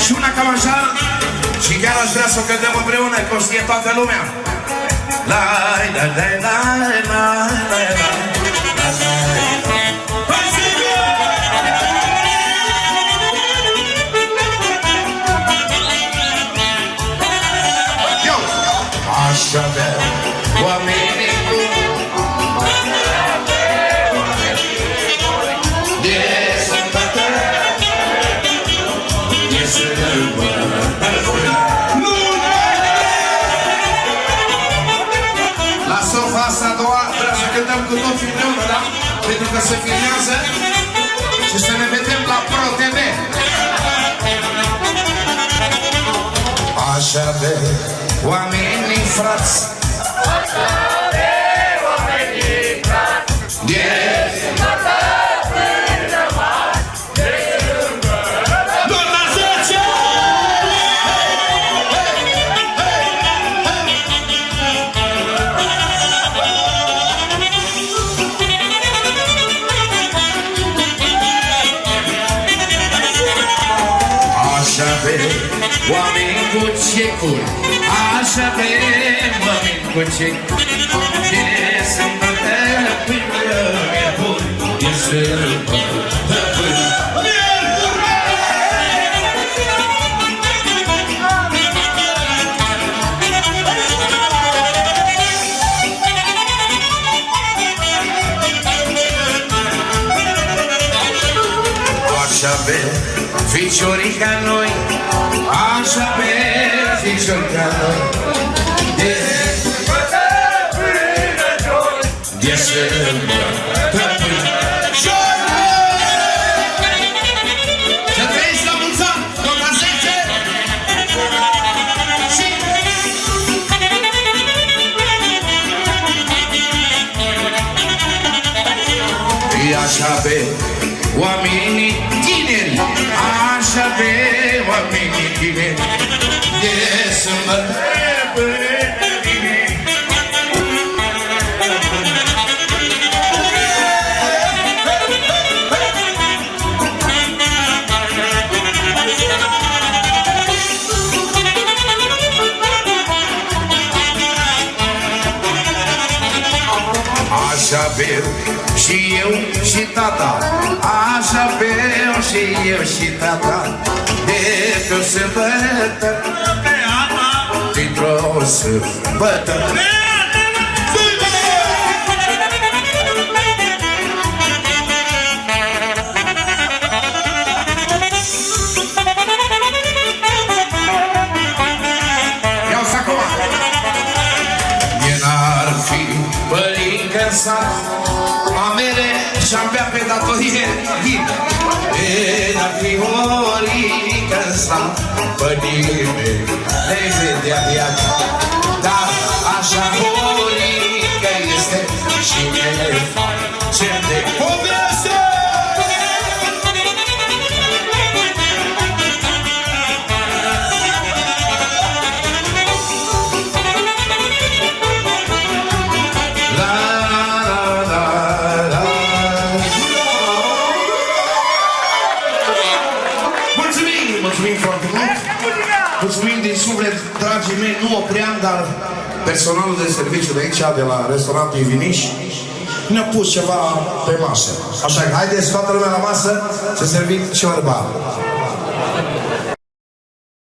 Și una cam așa. Și chiar aș vrea să o cântăm împreună, că o știe toată lumea. Aș avea oamenii de sănătate, de sănătate. Lasă-o fața a doua, vreau să cântăm cu toții împreună, da? Pentru că se filmează și să ne vedem la Pro TV. Aș avea oamenii frați, aș avea oamenii frați, de sănătate până mari, de sănătate. Doar la 10! Aș avea oameni cu cecuri, aș avea oameni cu cecuri, de sănătate până mi-e bun, de sănătate până mi-e bun. Aș avea ficiorii ca noi, aș avea ficiorii ca noi, de sănătate până joi, de sănătate până joi. Să trăiți la mulți ani, tot la 10! Și aș avea oamenii tineri, aș avea oamenii tineri, de sănătate până mine. Aș avea și eu și tata, aș avea și eu și tata, de pe o sărbătă, dintr-o sărbătă. Iau-ți acum! E n-ar fi părincă în sat, mamele și-am bea pe datorie, e n-ar fi orică în sat, pe nimeni le-i vedea viața, dar așa orică este și ne face de poveste. Mulțumim din suflet, dragii mei, nu opream, dar personalul de serviciu de aici, de la restaurantul Iviniș, ne-a pus ceva pe masă. Așa că haideți toată lumea la masă să servim și orba.